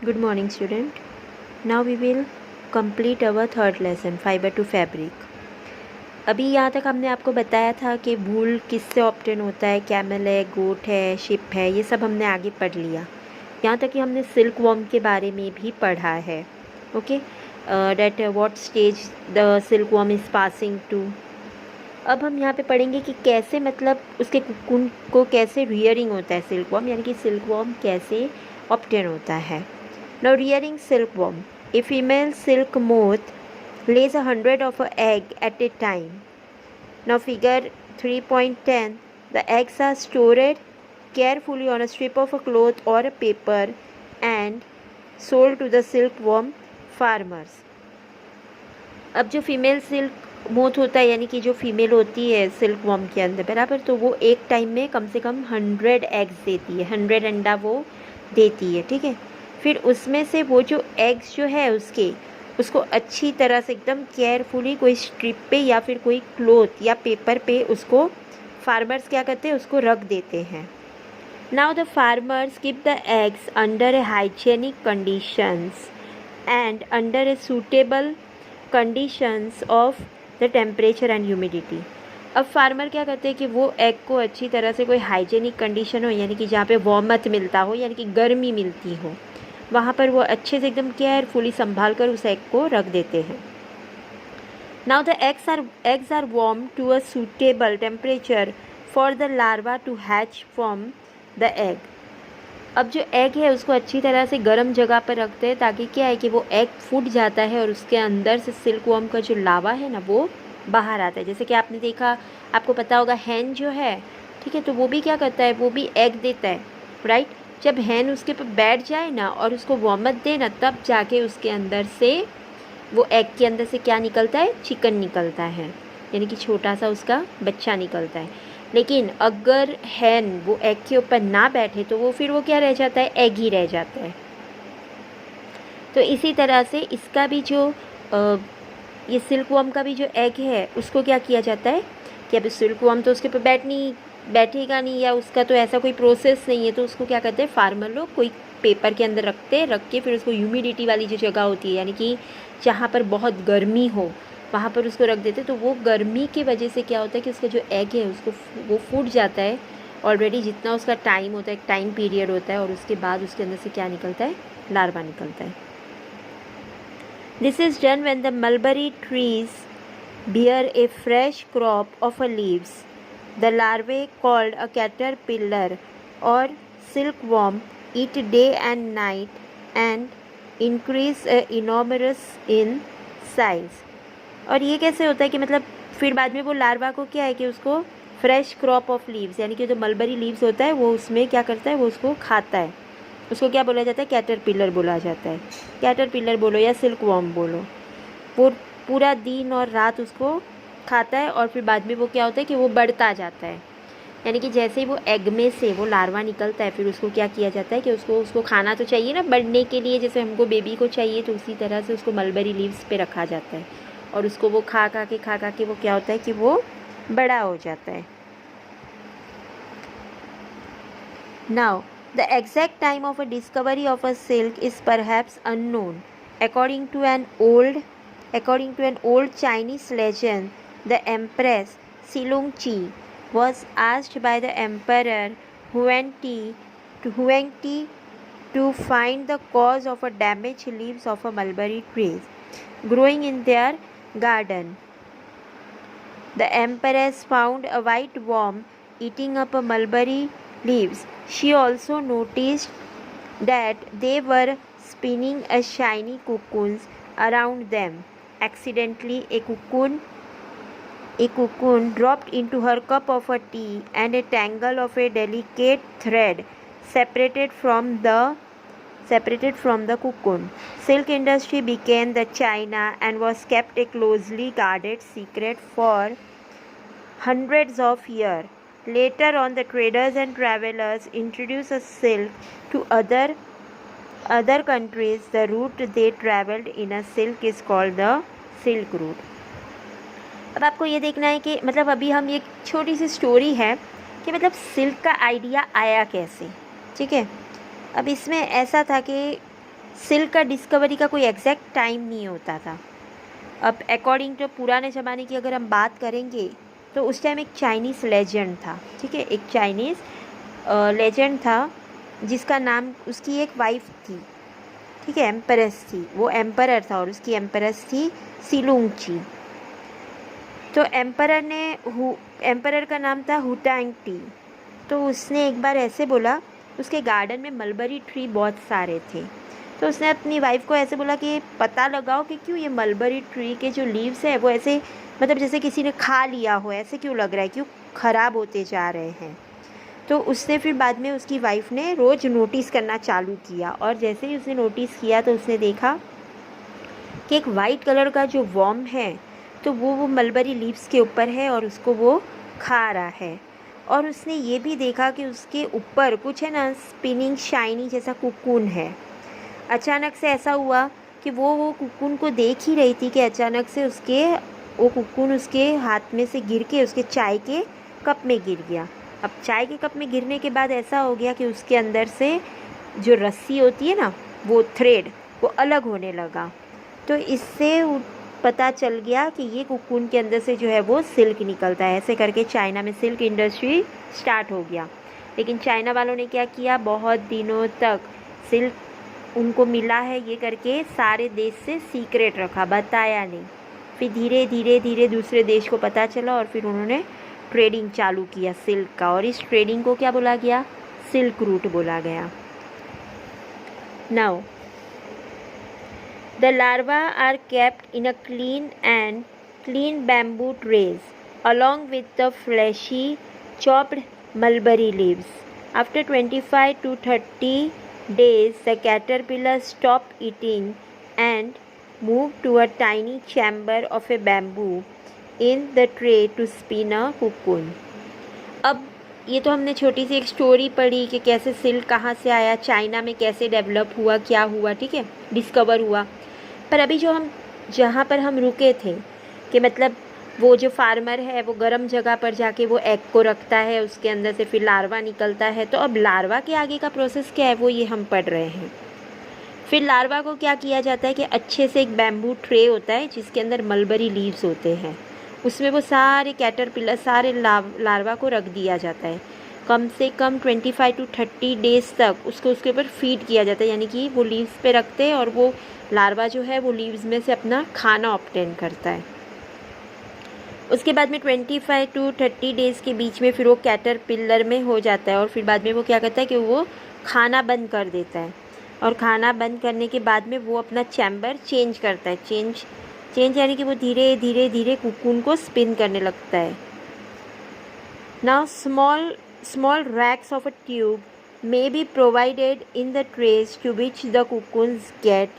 Good morning, student. Now we will complete our third lesson, fiber to fabric. अभी यहाँ तक हमने आपको बताया था कि वूल किससे ऑब्टेन होता है, कैमल है, गोट है, शिप है, ये सब हमने आगे पढ़ लिया। यहाँ तक कि हमने सिल्क वॉर्म के बारे में भी पढ़ा है। Okay, that what stage the silk worm is passing to. अब हम यहाँ पे पढ़ेंगे कि कैसे, मतलब उसके कुकुन को कैसे रियरिंग होता है सिल्क वॉर्म, यानी कि सिल्क वॉर्म कैसे ऑब्टेन होता है। Now rearing silkworm. A female silk moth lays 100 of an egg at a time. Now figure 3.10. The eggs are stored carefully on a strip of a cloth or a paper and sold to the silkworm farmers. अब जो female silk moth होता है, यानी कि जो female होती है silk worm के अंदर, बराबर, तो वो एक टाइम में कम से कम 100 एग्स देती है, 100 अंडा वो देती है, ठीक है। फिर उसमें से वो जो एग्स जो है उसको अच्छी तरह से एकदम केयरफुली कोई स्ट्रिप पे या फिर कोई क्लोथ या पेपर पे उसको फार्मर्स क्या करते हैं, उसको रख देते हैं। Now the farmers keep the eggs under A hygienic conditions and under a suitable conditions of the temperature and humidity. अब फार्मर क्या करते हैं कि वो एग को अच्छी तरह से कोई हाइजेनिक कंडीशन हो, यानी कि जहाँ पे वार्मथ मिलता हो, यानी कि गर्मी मिलती हो, वहाँ पर वो अच्छे से एकदम केयरफुली संभाल कर उस एग को रख देते हैं। Now the eggs are warm to a suitable temperature for the larva to hatch from the egg. अब जो एग है उसको अच्छी तरह से गर्म जगह पर रखते हैं ताकि क्या है कि वो एग फूट जाता है और उसके अंदर से सिल्क वॉर्म का जो लावा है ना वो बाहर आता है। जैसे कि आपने देखा, आपको पता होगा, हैन जो है, ठीक है, तो वो भी क्या करता है, वो भी एग देता है, राइट। जब हैन उसके पर बैठ जाए ना और उसको वार्मथ दे ना, तब जाके उसके अंदर से वो एग के अंदर से क्या निकलता है, चिकन निकलता है, यानी कि छोटा सा उसका बच्चा निकलता है। लेकिन अगर हैन वो एग के ऊपर ना बैठे तो वो फिर वो क्या रह जाता है, एग ही रह जाता है। तो इसी तरह से इसका भी जो ये सिल्क वॉर्म का भी जो एग है उसको क्या किया जाता है कि अब सिल्क वॉर्म तो उसके ऊपर बैठेगा नहीं, या उसका तो ऐसा कोई प्रोसेस नहीं है, तो उसको क्या करते हैं फार्मर लोग, कोई पेपर के अंदर रख के फिर उसको ह्यूमिडिटी वाली जो जगह होती है, यानी कि जहाँ पर बहुत गर्मी हो, वहाँ पर उसको रख देते। तो वो गर्मी की वजह से क्या होता है कि उसका जो एग है उसको वो फूट जाता है ऑलरेडी, जितना उसका टाइम होता है, एक टाइम पीरियड होता है, और उसके बाद उसके अंदर से क्या निकलता है, लार्वा निकलता है। This is done when the mulberry trees bear a fresh crop of leaves. The larvae, called a caterpillar or silkworm, eat day and night and increase enormous in size. और ये कैसे होता है कि मतलब फिर बाद में वो लार्वा को क्या है कि उसको फ्रेश क्रॉप ऑफ लीव्स, यानी कि जो मलबरी लीव्स होता है वो उसमें क्या करता है, वो उसको खाता है। उसको क्या बोला जाता है, कैटरपिलर बोला जाता है। कैटरपिलर बोलो या सिल्क वॉर्म बोलो, वो पूरा दिन और रात उसको खाता है और फिर बाद में वो क्या होता है कि वो बढ़ता जाता है। यानी कि जैसे ही वो एग में से वो लार्वा निकलता है, फिर उसको क्या किया जाता है कि उसको खाना तो चाहिए ना बढ़ने के लिए, जैसे हमको बेबी को चाहिए, तो उसी तरह से उसको मलबरी लीव्स पे रखा जाता है और उसको वो खा के वो क्या होता है कि वो बड़ा हो जाता है। Now the exact time of a discovery of a silk is perhaps unknown. According to an old Chinese legend, the Empress Silongqi was asked by the Emperor Huangdi to find the cause of a damaged leaves of a mulberry trees growing in their garden. The Empress found a white worm eating up a mulberry leaves. She also noticed that they were spinning a shiny cocoons around them. Accidentally, a cocoon dropped into her cup of a tea, and a tangle of a delicate thread separated from the cocoon. Silk industry began the China and was kept a closely guarded secret for hundreds of years. Later on, the traders and travelers introduced a silk to other countries. The route they traveled in a silk is called the Silk Route. अब आपको ये देखना है कि मतलब अभी हम एक छोटी सी स्टोरी है कि मतलब सिल्क का आइडिया आया कैसे, ठीक है। अब इसमें ऐसा था कि सिल्क का डिस्कवरी का कोई एग्जैक्ट टाइम नहीं होता था। अब अकॉर्डिंग टू पुराने ज़माने की अगर हम बात करेंगे तो उस टाइम एक चाइनीज़ लेजेंड था, ठीक है, एक चाइनीज़ लेजेंड था जिसका नाम, उसकी एक वाइफ थी, ठीक है, एम्परेस थी, वो एम्परर था और उसकी एम्परेस थी सिलुंगची। तो एम्परर का नाम था हुटांग टी। तो उसने एक बार ऐसे बोला, उसके गार्डन में मलबरी ट्री बहुत सारे थे, तो उसने अपनी वाइफ को ऐसे बोला कि पता लगाओ कि क्यों ये मलबरी ट्री के जो लीव्स है वो ऐसे, मतलब जैसे किसी ने खा लिया हो, ऐसे क्यों लग रहा है, क्यों ख़राब होते जा रहे हैं। तो उसने फिर बाद में उसकी वाइफ ने रोज़ नोटिस करना चालू किया, और जैसे ही उसने नोटिस किया तो उसने देखा कि एक वाइट कलर का जो वर्म है तो वो मलबरी लीव्स के ऊपर है और उसको वो खा रहा है। और उसने ये भी देखा कि उसके ऊपर कुछ है ना, स्पिनिंग शाइनी जैसा कुकून है। अचानक से ऐसा हुआ कि वो कुकून को देख ही रही थी कि अचानक से वो कुकून उसके हाथ में से गिर के उसके चाय के कप में गिर गया। अब चाय के कप में गिरने के बाद ऐसा हो गया कि उसके अंदर से जो रस्सी होती है ना, वो थ्रेड, वो अलग होने लगा। तो इससे पता चल गया कि ये कुकून के अंदर से जो है वो सिल्क निकलता है। ऐसे करके चाइना में सिल्क इंडस्ट्री स्टार्ट हो गया। लेकिन चाइना वालों ने क्या किया, बहुत दिनों तक सिल्क उनको मिला है ये करके सारे देश से सीक्रेट रखा, बताया नहीं। फिर धीरे धीरे दूसरे देश को पता चला और फिर उन्होंने ट्रेडिंग चालू किया सिल्क का, और इस ट्रेडिंग को क्या बोला गया, सिल्क रूट बोला गया। Now the larvae are kept in a clean bamboo trays along with the fleshy chopped mulberry leaves. After 25 to 30 days, the caterpillars stop eating and move to a tiny chamber of a bamboo in the tray to spin a cocoon. अब ये तो हमने छोटी सी एक story पढ़ी कि कैसे silk कहाँ से आया, चाइना में कैसे डेवलप हुआ, क्या हुआ, ठीक है, डिस्कवर हुआ। पर अभी जहाँ पर हम रुके थे कि मतलब वो जो फार्मर है वो गर्म जगह पर जाके वो एग को रखता है, उसके अंदर से फिर लार्वा निकलता है। तो अब लार्वा के आगे का प्रोसेस क्या है वो ये हम पढ़ रहे हैं। फिर लार्वा को क्या किया जाता है कि अच्छे से एक बैम्बू ट्रे होता है जिसके अंदर मलबरी लीव्स होते हैं, उसमें वो सारे कैटरपिलर, सारे लार्वा को रख दिया जाता है। कम से कम 25 to 30 डेज़ तक उसको उसके ऊपर फीड किया जाता है, यानी कि वो लीव्स पे रखते हैं और वो लार्वा जो है वो लीव्स में से अपना खाना ऑब्टेन करता है। उसके बाद में 25 to 30 डेज़ के बीच में फिर वो कैटरपिलर में हो जाता है, और फिर बाद में वो क्या करता है कि वो खाना बंद कर देता है, और खाना बंद करने के बाद में वो अपना चैम्बर चेंज करता है। चेंज यानी कि वो धीरे धीरे कुकून को स्पिन करने लगता है। Now small racks of a tube may be provided in the trays to which the cocoons get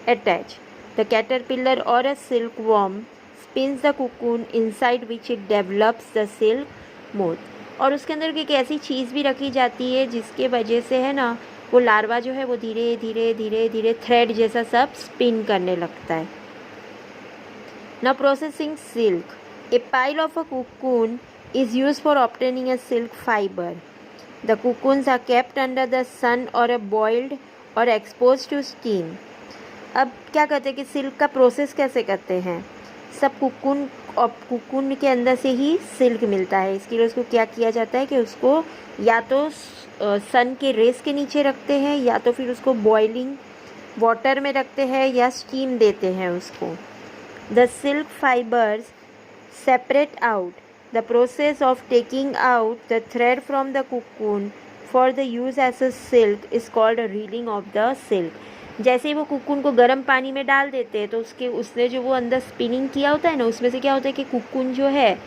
attached. The caterpillar or a silkworm spins the cocoon inside which it develops the silk moth. और उसके अंदर एक ऐसी चीज़ भी रखी जाती है जिसके वजह से है ना वो लार्वा जो है वो धीरे धीरे थ्रेड जैसा सब स्पिन करने लगता है। Now processing silk. A pile of a cocoon is used for obtaining a silk fiber. The cocoons are kept under the sun or boiled or exposed to steam. अब क्या कहते हैं कि सिल्क का प्रोसेस कैसे करते हैं, सब कुकून के अंदर से ही सिल्क मिलता है। इसके लिए उसको क्या किया जाता है कि उसको या तो सन के रेस के नीचे रखते हैं या तो फिर उसको बॉइलिंग वाटर में रखते हैं या स्टीम देते हैं उसको। The silk fibers separate out. The process of taking out the thread from the cocoon for the use as a silk is called a reeling of the silk. जैसे ही वो cocoon को गर्म पानी में डाल देते हैं तो उसने जो वो अंदर स्पिनिंग किया होता है ना, उसमें से क्या होता है कि कुकून जो है,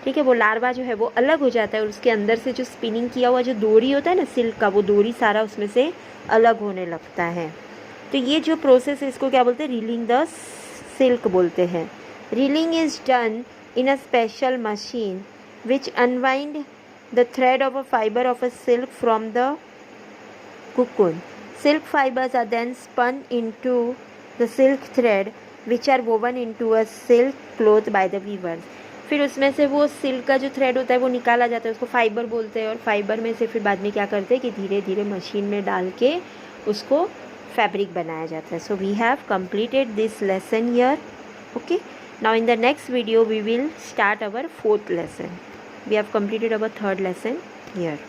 ठीक है, वो लार्वा जो है वो अलग हो जाता है और उसके अंदर से जो स्पिनिंग किया हुआ जो डोरी होता है ना सिल्क का, वो डोरी सारा उसमें से अलग होने लगता है। तो ये जो प्रोसेस है इसको क्या बोलते हैं, रीलिंग द सिल्क बोलते हैं। Reeling is done in a special machine which unwind the thread of a fiber of a silk from the cocoon. Silk fibers are then spun into the silk thread which are woven into a silk cloth by the weavers. फिर उसमें से वो silk का जो thread होता है वो निकाला जाता है, उसको फाइबर बोलते हैं, और फाइबर में से फिर बाद में क्या करते हैं कि धीरे धीरे मशीन में डाल के उसको फैब्रिक बनाया जाता है. So we have completed this lesson here. Okay, now in the next video we will start our fourth lesson. We have completed our third lesson here.